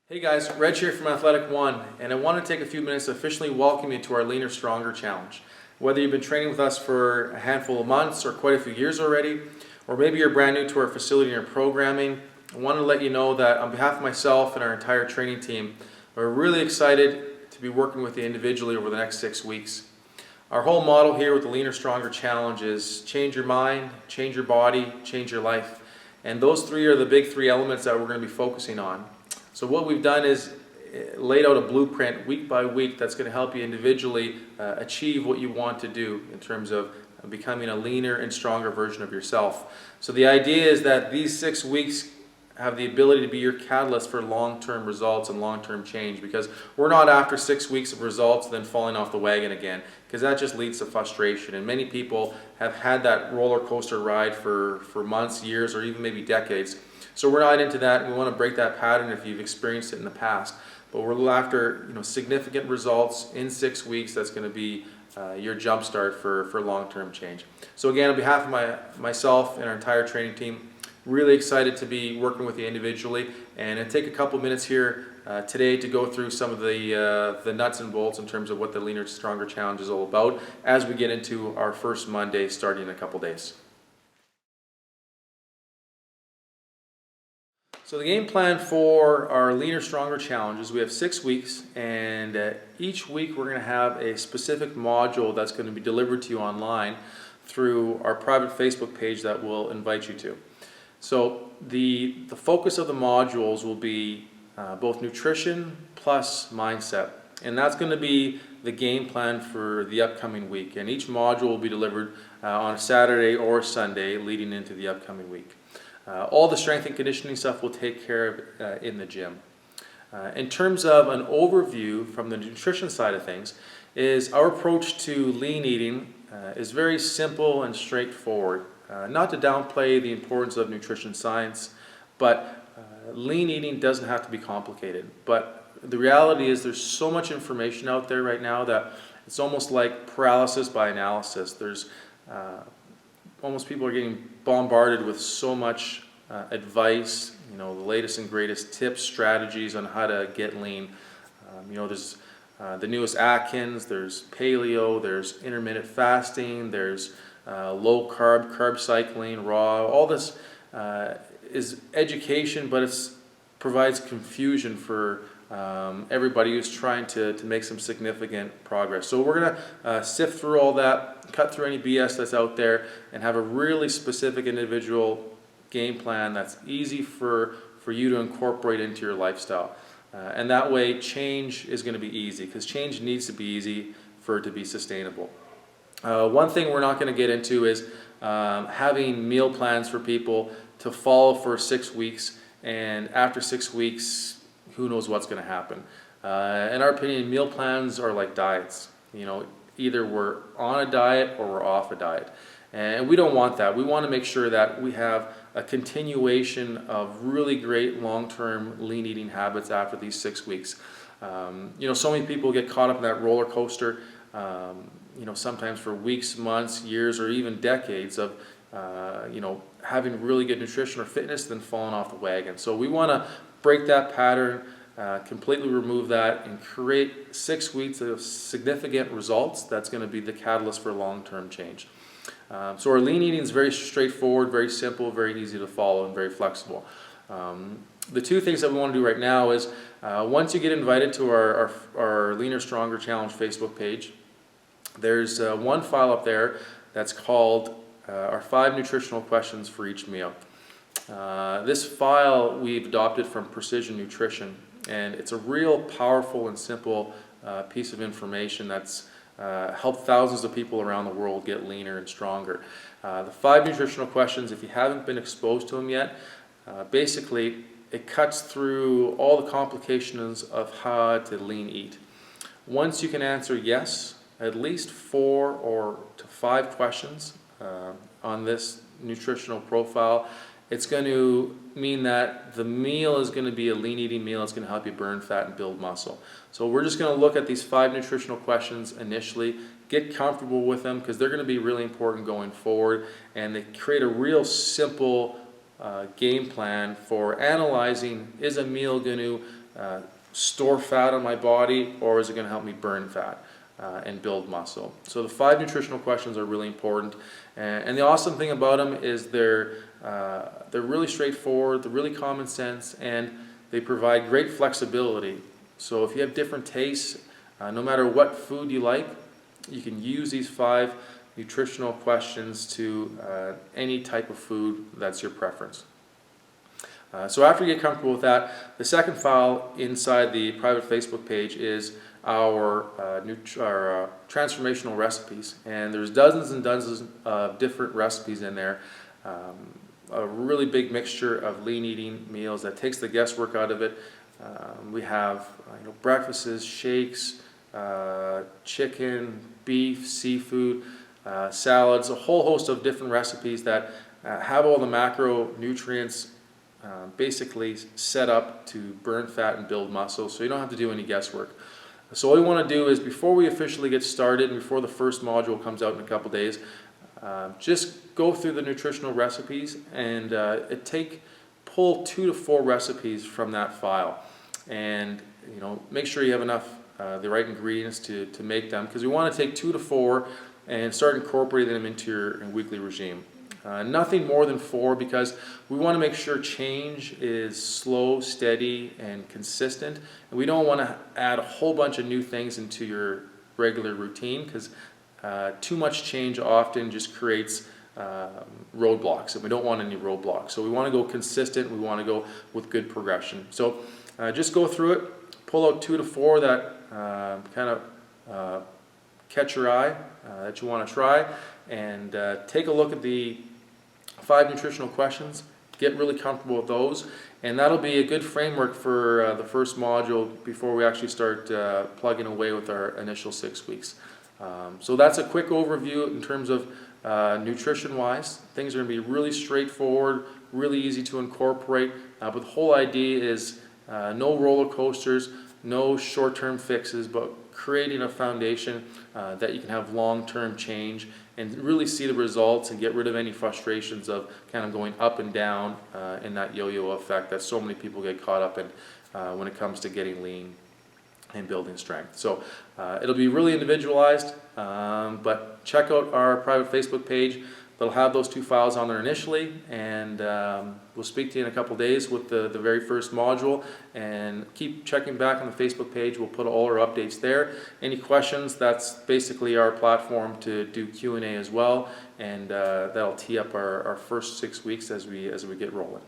Hey guys, Reg here from Athletic One, and I want to take a few minutes to officially welcome you to our Leaner Stronger Challenge. Whether you've been training with us for a handful of months or quite a few years already, or maybe you're brand new to our facility and our programming, I want to let you know that on behalf of myself and our entire training team, we're really excited to be working with you individually over the next 6 weeks. Our whole model here with the Leaner Stronger Challenge is change your mind, change your body, change your life. And those three are the big three elements that we're going to be focusing on. So what we've done is laid out a blueprint week by week that's going to help you individually achieve what you want to do in terms of becoming a leaner and stronger version of yourself. So the idea is that these 6 weeks have the ability to be your catalyst for long-term results and long-term change, because we're not after 6 weeks of results then falling off the wagon again, because that just leads to frustration. And many people have had that roller coaster ride for months, years, or even maybe decades. So we're not into that, and we want to break that pattern if you've experienced it in the past. But we're after significant results in 6 weeks. That's going to be your jump start for long-term change. So again, on behalf of myself and our entire training team, really excited to be working with you individually, and I'll take a couple minutes here today to go through some of the nuts and bolts in terms of what the Leaner Stronger Challenge is all about as we get into our first Monday starting in a couple days. So the game plan for our Leaner Stronger Challenge is we have 6 weeks, and each week we're going to have a specific module that's going to be delivered to you online through our private Facebook page that we'll invite you to. So the focus of the modules will be both nutrition plus mindset, and that's going to be the game plan for the upcoming week. And each module will be delivered on a Saturday or Sunday leading into the upcoming week. All the strength and conditioning stuff we'll take care of in the gym. In terms of an overview from the nutrition side of things, is our approach to lean eating is very simple and straightforward. Not to downplay the importance of nutrition science, but lean eating doesn't have to be complicated. But the reality is there's so much information out there right now that it's almost like paralysis by analysis. There's almost people are getting bombarded with so much advice, the latest and greatest tips, strategies on how to get lean. There's the newest Atkins, there's paleo, there's intermittent fasting, there's low carb cycling, raw. All this is education, but it provides confusion for everybody who's trying to make some significant progress. So we're going to sift through all that, cut through any BS that's out there, and have a really specific individual game plan that's easy for you to incorporate into your lifestyle. And that way change is going to be easy, because change needs to be easy for it to be sustainable. One thing we're not going to get into is having meal plans for people to follow for 6 weeks, and after 6 weeks, who knows what's going to happen. In our opinion, meal plans are like diets. Either we're on a diet or we're off a diet. And we don't want that. We want to make sure that we have a continuation of really great long-term lean eating habits after these 6 weeks. So many people get caught up in that roller coaster, sometimes for weeks, months, years, or even decades of, having really good nutrition or fitness, then falling off the wagon. So we want to break that pattern, completely remove that, and create 6 weeks of significant results that's going to be the catalyst for long-term change. So our lean eating is very straightforward, very simple, very easy to follow, and very flexible. The two things that we want to do right now is once you get invited to our Leaner Stronger Challenge Facebook page, there's one file up there that's called our 5 nutritional questions for each meal. This file we've adopted from Precision Nutrition, and it's a real powerful and simple piece of information that's helped thousands of people around the world get leaner and stronger. The 5 nutritional questions, if you haven't been exposed to them yet, basically it cuts through all the complications of how to lean eat. Once you can answer yes, at least 4 or to 5 questions on this nutritional profile, it's going to mean that the meal is going to be a lean eating meal. It's going to help you burn fat and build muscle. So we're just going to look at these 5 nutritional questions initially, get comfortable with them, because they're going to be really important going forward, and they create a real simple game plan for analyzing, is a meal going to store fat on my body, or is it going to help me burn fat and build muscle? So the 5 nutritional questions are really important, and the awesome thing about them is they're really straightforward, they're really common sense, and they provide great flexibility. So if you have different tastes, no matter what food you like, you can use these 5 nutritional questions to any type of food that's your preference. So after you get comfortable with that, the second file inside the private Facebook page is our transformational recipes, and there's dozens and dozens of different recipes in there. A really big mixture of lean eating meals that takes the guesswork out of it. We have breakfasts, shakes, chicken, beef, seafood, salads, a whole host of different recipes that have all the macronutrients basically set up to burn fat and build muscle, so you don't have to do any guesswork. So what we want to do is, before we officially get started and before the first module comes out in a couple days, just go through the nutritional recipes and pull 2 to 4 recipes from that file, and make sure you have enough the right ingredients to make them, because we want to take 2 to 4 and start incorporating them into your weekly regime. Nothing more than 4, because we want to make sure change is slow, steady, and consistent. And we don't want to add a whole bunch of new things into your regular routine, because too much change often just creates roadblocks, and we don't want any roadblocks. So we want to go consistent, we want to go with good progression. So just go through it, pull out 2 to 4 that kind of catch your eye, that you want to try, and take a look at the 5 nutritional questions, get really comfortable with those, and that'll be a good framework for the first module before we actually start plugging away with our initial 6 weeks. So that's a quick overview in terms of nutrition-wise. Things are going to be really straightforward, really easy to incorporate, but the whole idea is no roller coasters, no short-term fixes, but creating a foundation that you can have long-term change and really see the results and get rid of any frustrations of kind of going up and down in that yo-yo effect that so many people get caught up in when it comes to getting lean and building strength. So it'll be really individualized, but check out our private Facebook page. They'll have those 2 files on there initially, and we'll speak to you in a couple days with the very first module, and keep checking back on the Facebook page. We'll put all our updates there. Any questions, that's basically our platform to do Q&A as well, and that'll tee up our first 6 weeks as we get rolling.